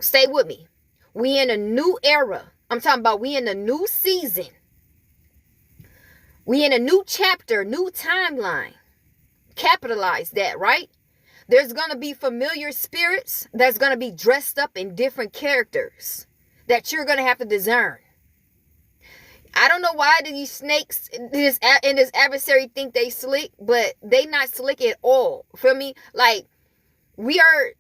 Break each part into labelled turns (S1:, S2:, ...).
S1: Stay with me. We in a new era. I'm talking about we in a new season. We in a new chapter, new timeline. Capitalize that, right? There's going to be familiar spirits that's going to be dressed up in different characters that you're going to have to discern. I don't know why these snakes in this adversary think they slick, but they not slick at all. Feel me? Like, we are,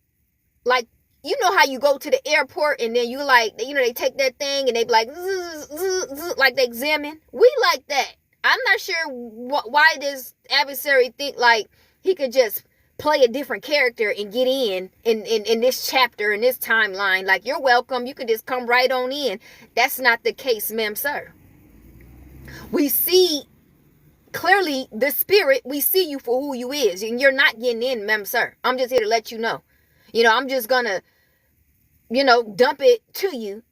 S1: like, you know how you go to the airport and then you like, you know, they take that thing and they be like, zzz, zzz, zzz, like they examine. We like that. I'm not sure why this adversary think like he could just play a different character and get in this chapter, in this timeline. Like, you're welcome. You can just come right on in. That's not the case, ma'am, sir. We see clearly the spirit. We see you for who you is. And you're not getting in, ma'am, sir. I'm just here to let you know. You know, I'm just going to, you know, dump it to you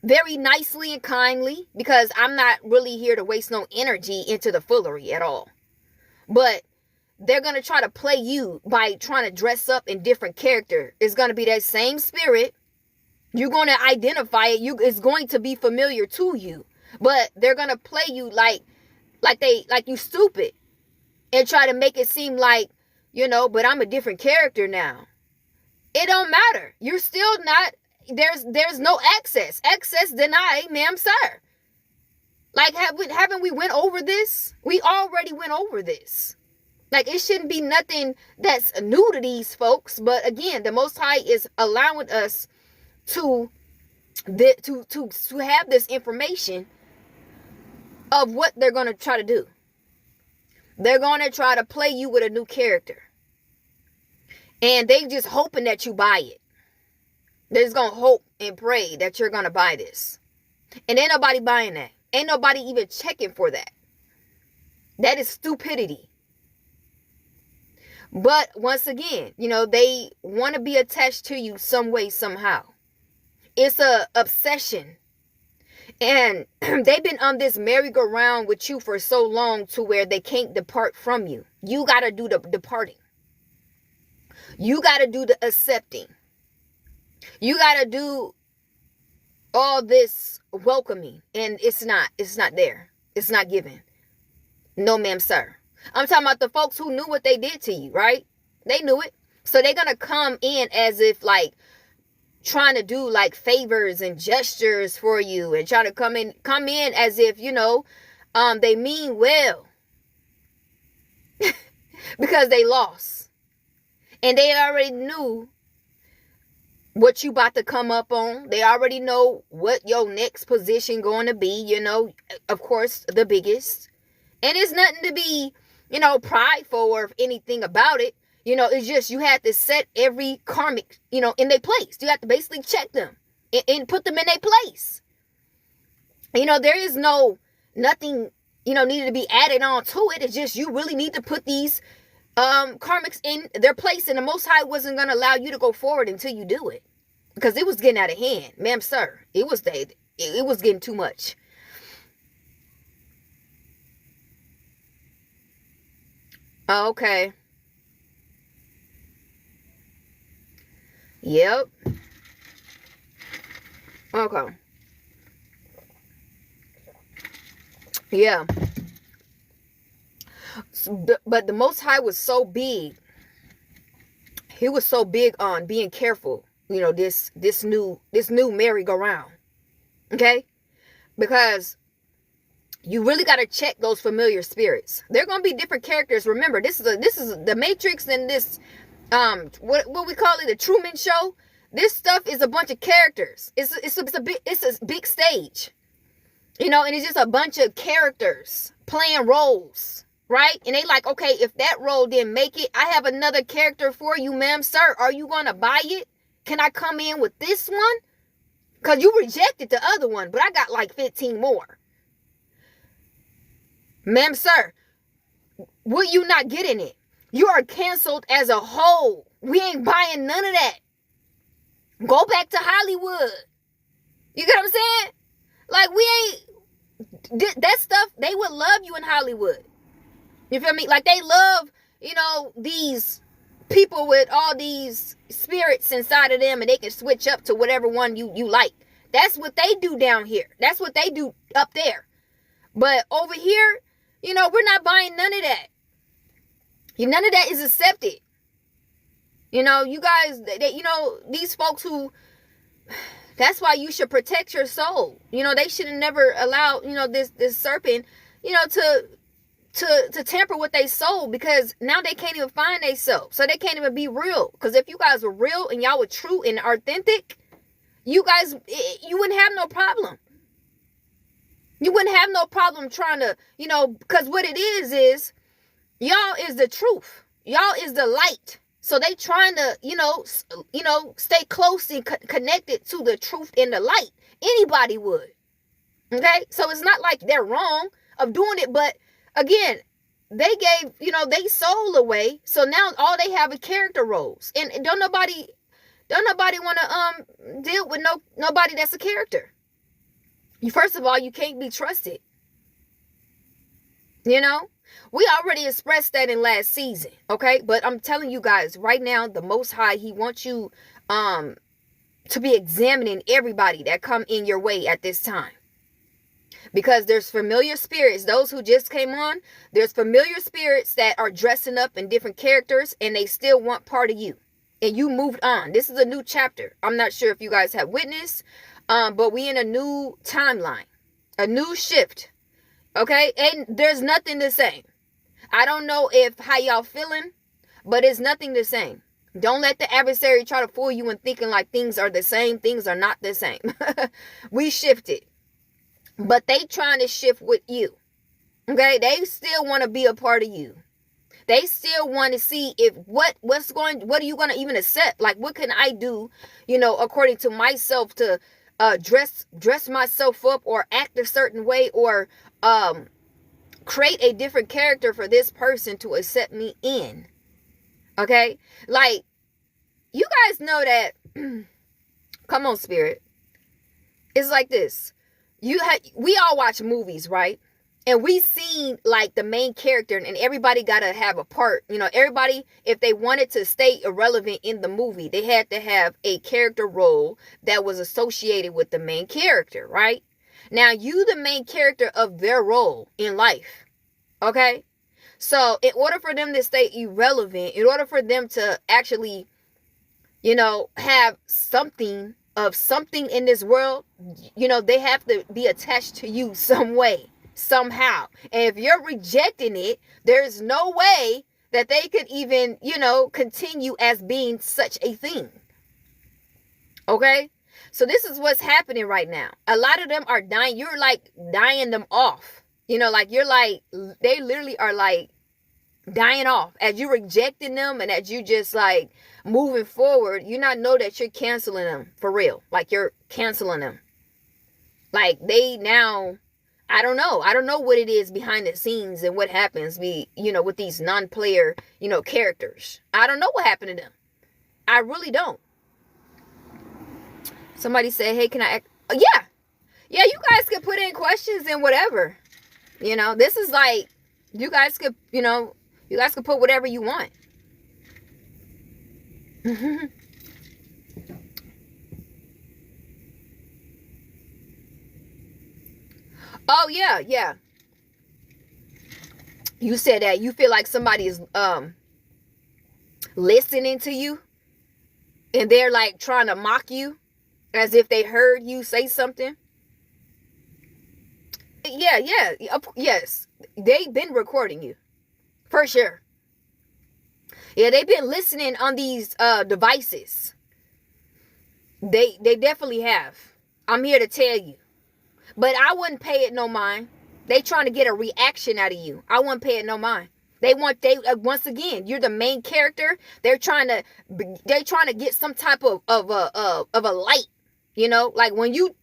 S1: very nicely and kindly, because I'm not really here to waste no energy into the foolery at all. But they're going to try to play you by trying to dress up in different character. It's going to be that same spirit. You're going to identify it. It's going to be familiar to you. But they're going to play you like you stupid and try to make it seem like, you know, but I'm a different character now. It don't matter. You're still not, there's no access. Access denied, ma'am, sir. Like, haven't we went over this? We already went over this. Like, it shouldn't be nothing that's new to these folks. But again, the Most High is allowing us to have this information of what they're going to try to do. They're going to try to play you with a new character. And they just hoping that you buy it. They're just going to hope and pray that you're going to buy this. And ain't nobody buying that. Ain't nobody even checking for that. That is stupidity. But once again, you know, they want to be attached to you some way, somehow. It's a obsession. And they've been on this merry-go-round with you for so long to where they can't depart from you. You got to do the departing. You got to do the accepting. You got to do all this welcoming. And it's not there. It's not given. No, ma'am, sir. I'm talking about the folks who knew what they did to you, right? They knew it. So they're going to come in as if like trying to do like favors and gestures for you and try to come in as if, you know, they mean well because they lost. And they already knew what you about to come up on. They already know what your next position going to be, you know, of course, the biggest. And it's nothing to be, you know, prideful or anything about it. You know, it's just you had to set every karmic, you know, in their place. You have to basically check them and put them in their place. You know, there is nothing, you know, needed to be added on to it. It's just you really need to put these karmics in their place. And the Most High wasn't going to allow you to go forward until you do it. Because it was getting out of hand. Ma'am, sir. It was getting too much. Okay. Yep. Okay. Yeah. But the Most High was so big. He was so big on being careful. You know, this new merry-go-round. Okay? Because you really got to check those familiar spirits. They're going to be different characters. Remember, this is the Matrix and this what we call it, the Truman Show. This stuff is a bunch of characters. It's a big stage. You know, and it's just a bunch of characters playing roles, right? And they like, okay, if that role didn't make it, I have another character for you, ma'am, sir. Are you going to buy it? Can I come in with this one? Because you rejected the other one, but I got like 15 more. Ma'am, sir, will you not get in it? You are canceled as a whole. We ain't buying none of that. Go back to Hollywood. You get what I'm saying? Like, we ain't, that stuff, they would love you in Hollywood. You feel me? Like, they love, you know, these people with all these spirits inside of them, and they can switch up to whatever one you like. That's what they do down here. That's what they do up there. But over here, we're not buying none of that. None of that is accepted. You guys, these folks who, that's why you should protect your soul. They should have never allowed, this serpent, to tamper with their soul, because now they can't even find their soul. So they can't even be real. Because if you guys were real and y'all were true and authentic, you guys, you wouldn't have no problem. You wouldn't have no problem trying to, because what it is y'all is the truth. Y'all is the light. So they trying to, stay close and connected to the truth and the light. Anybody would. Okay? So it's not like they're wrong of doing it, but again, they gave, they soul away. So now all they have are character roles. And don't nobody want to deal with nobody that's a character. First of all, you can't be trusted. We already expressed that in last season, okay? But I'm telling you guys right now, the Most High, he wants you to be examining everybody that come in your way at this time. Because there's familiar spirits, those who just came on, there's familiar spirits that are dressing up in different characters, and they still want part of you. And you moved on. This is a new chapter. I'm not sure if you guys have witnessed, but we in a new timeline, a new shift. Okay? And there's nothing the same. I don't know how y'all feeling, but it's nothing the same. Don't let the adversary try to fool you in thinking like things are the same. Things are not the same. We shifted. But they trying to shift with you. Okay? They still want to be a part of you. They still want to see if what are you going to even accept? Like, what can I do, according to myself to dress myself up or act a certain way, or create a different character for this person to accept me in. Okay? Like, you guys know that, come on, spirit. It's like this. We all watch movies, right? And we seen like the main character, and everybody got to have a part. Everybody, if they wanted to stay irrelevant in the movie, they had to have a character role that was associated with the main character, right? Now, you the main character of their role in life, okay? So, in order for them to stay irrelevant, in order for them to actually, have something in this world, they have to be attached to you some way, somehow. And if you're rejecting it, there's no way that they could even, continue as being such a thing. Okay? So this is what's happening right now. A lot of them are dying. You're like dying them off. Like you're like, they literally are like dying off as you rejecting them, and as you just like moving forward. You not know that you're canceling them for real. Like you're canceling them. Like they now, I don't know what it is behind the scenes and what happens with these non-player, characters. I don't know what happened to them. I really don't. Somebody said, hey, can I act? Oh, yeah. Yeah, you guys could put in questions and whatever. This is like, you guys could put whatever you want. Oh, yeah. You said that you feel like somebody is listening to you, and they're like trying to mock you as if they heard you say something. Yeah. Yes. They've been recording you. For sure. Yeah, they've been listening on these devices. They definitely have. I'm here to tell you. But I wouldn't pay it no mind. They trying to get a reaction out of you. I wouldn't pay it no mind. Once again, you're the main character. They're trying to get some type of a light. Like when you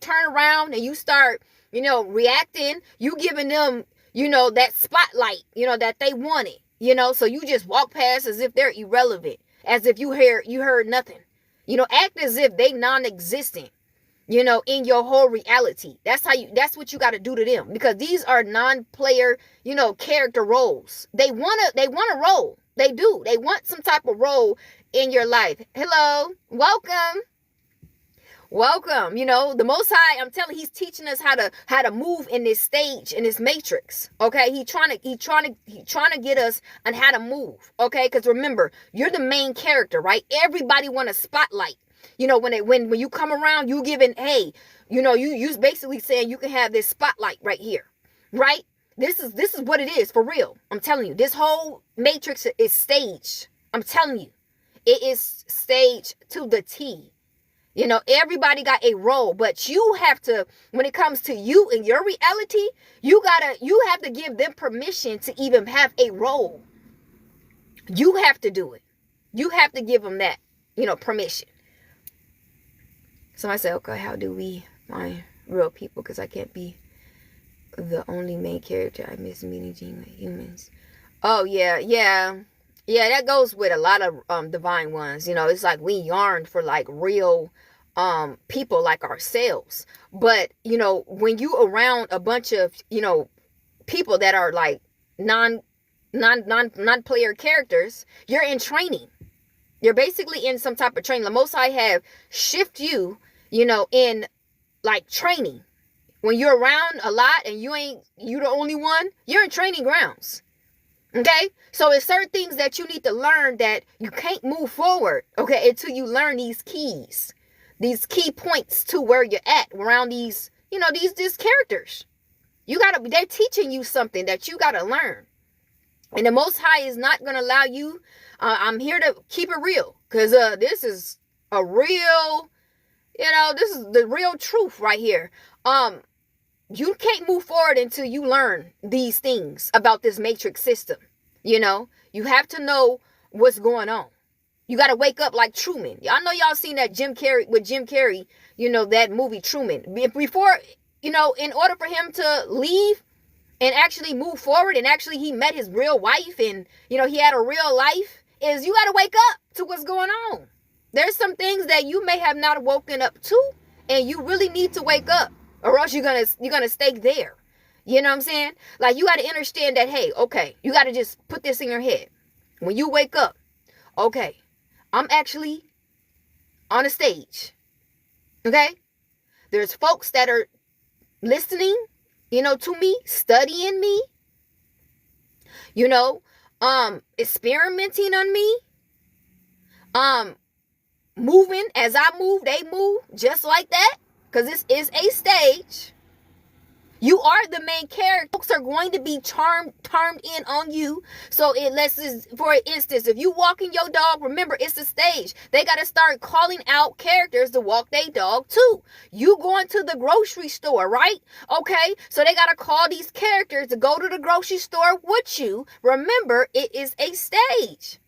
S1: turn around and you start, reacting, you giving them, that spotlight, that they wanted, so you just walk past as if they're irrelevant, as if you heard nothing, act as if they non-existent, in your whole reality. That's what you got to do to them, because these are non-player, character roles. They want to roll. They do. They want some type of role in your life. Hello. Welcome. Welcome. You know, the Most High, I'm telling you, he's teaching us how to move in this stage, in this matrix. Okay, he trying to get us on how to move. Okay, because remember, you're the main character, right? Everybody want a spotlight. You know, when you come around, you giving, hey, you know, you basically saying you can have this spotlight right here, right? This is what it is for real. I'm telling you, this whole matrix is staged. I'm telling you, it is staged to the T. You know, everybody got a role, but you have to, when it comes to you and your reality, you have to give them permission to even have a role. You have to do it. You have to give them that, you know, permission. Somebody said, okay, how do we find real people? Because I can't be the only main character. I miss meeting genuine humans. Oh, yeah. Yeah, that goes with a lot of divine ones. You know, it's like we yearn for like real people like ourselves. But, you know, when you around a bunch of, you know, people that are like non-player characters, you're in training. You're basically in some type of training. The Most High have shift you, you know, in like training. When you're around a lot and you the only one, you're in training grounds. Okay? So it's certain things that you need to learn that you can't move forward, okay, until you learn these keys. These key points to where you're at around these, you know, these characters. They're teaching you something that you gotta learn. And the Most High is not gonna allow you. I'm here to keep it real, because this is a real, you know, this is the real truth right here. You can't move forward until you learn these things about this matrix system. You know, you have to know what's going on. You got to wake up like Truman. I know y'all seen that Jim Carrey, you know, that movie Truman. Before, you know, in order for him to leave and actually move forward, and actually he met his real wife, and, you know, he had a real life, is you got to wake up to what's going on. There's some things that you may have not woken up to, and you really need to wake up, or else you're gonna stay there. You know what I'm saying? Like, you got to understand that, hey, okay, you got to just put this in your head. When you wake up, okay, I'm actually on a stage. Okay? There's folks that are listening, you know, to me, studying me, you know, experimenting on me, moving as I move, they move just like that, because this is a stage. You are the main character. Folks are going to be turned in on you. So for instance, if you walking your dog, remember, it's a stage. They got to start calling out characters to walk their dog too. You going to the grocery store, right? Okay, so they got to call these characters to go to the grocery store with you. Remember, it is a stage.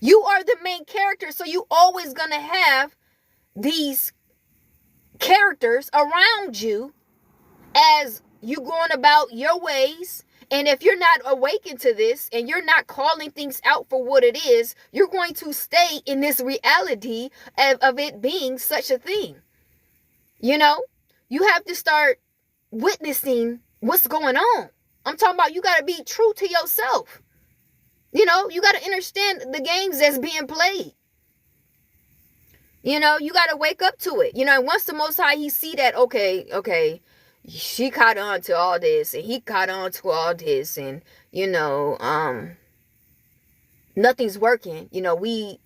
S1: You are the main character, so you always going to have these characters around you as you going about your ways. And if you're not awakened to this and you're not calling things out for what it is, you're going to stay in this reality of it being such a thing. You know, you have to start witnessing what's going on. I'm talking about, you got to be true to yourself. You know, you got to understand the games that's being played. You know, you got to wake up to it. You know, and once the Most High, he see that, okay, she caught on to all this, and he caught on to all this, and, you know, nothing's working. You know, we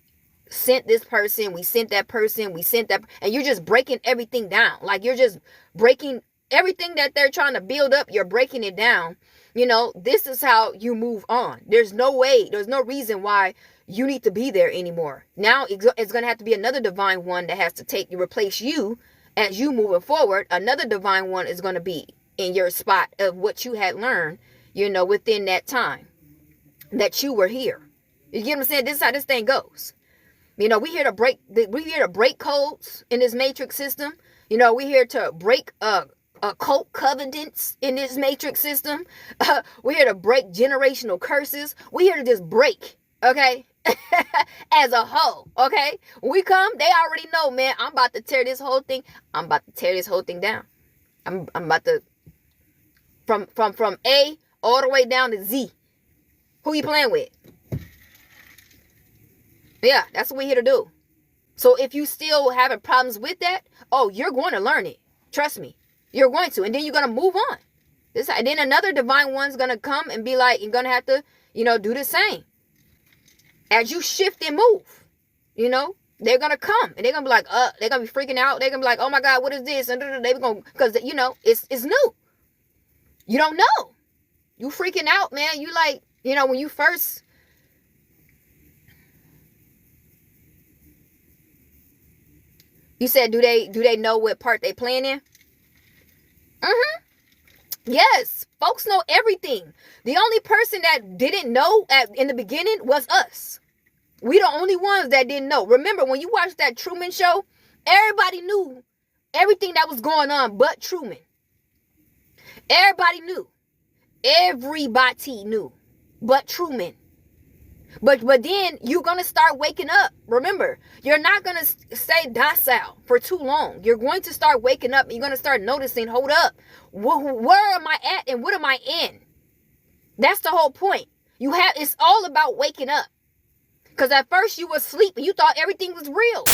S1: sent this person, we sent that person, we sent that, and you're just breaking everything down. Like, you're just breaking everything that they're trying to build up, you're breaking it down. You know, this is how you move on. There's no way, there's no reason why you need to be there anymore. Now it's going to have to be another divine one that has to replace you as you moving forward. Another divine one is going to be in your spot of what you had learned, you know, within that time that you were here. You get what I'm saying? This is how this thing goes. You know, we're here to break codes in this matrix system. You know, we're here to break occult covenants in this matrix system. We're here to break generational curses. We're here to just break, okay? As a whole, okay? When we come, they already know, man, I'm about to tear this whole thing. I'm about to tear this whole thing down. I'm about to from A all the way down to Z. Who you playing with? Yeah, that's what we're here to do. So if you still having problems with that, oh, you're going to learn it. Trust me. You're going to. And then you're going to move on. And then another divine one's going to come and be like, you're going to have to, do the same. As you shift and move, they're going to come. And they're going to be like, they're going to be freaking out. They're going to be like, oh my God, what is this? And they're going to, because, it's new. You don't know. You freaking out, man. You like, when you first... You said, do they know what part they playing in? Mm-hmm. Yes. Folks know everything. The only person that didn't know in the beginning was us. We the only ones that didn't know. Remember, when you watched that Truman Show, everybody knew everything that was going on but Truman. Everybody knew. Everybody knew but Truman. But then you're going to start waking up. Remember, you're not going to stay docile for too long. You're going to start waking up. And you're going to start noticing, hold up, where am I at and what am I in? That's the whole point. It's all about waking up. Because at first you were asleep and you thought everything was real.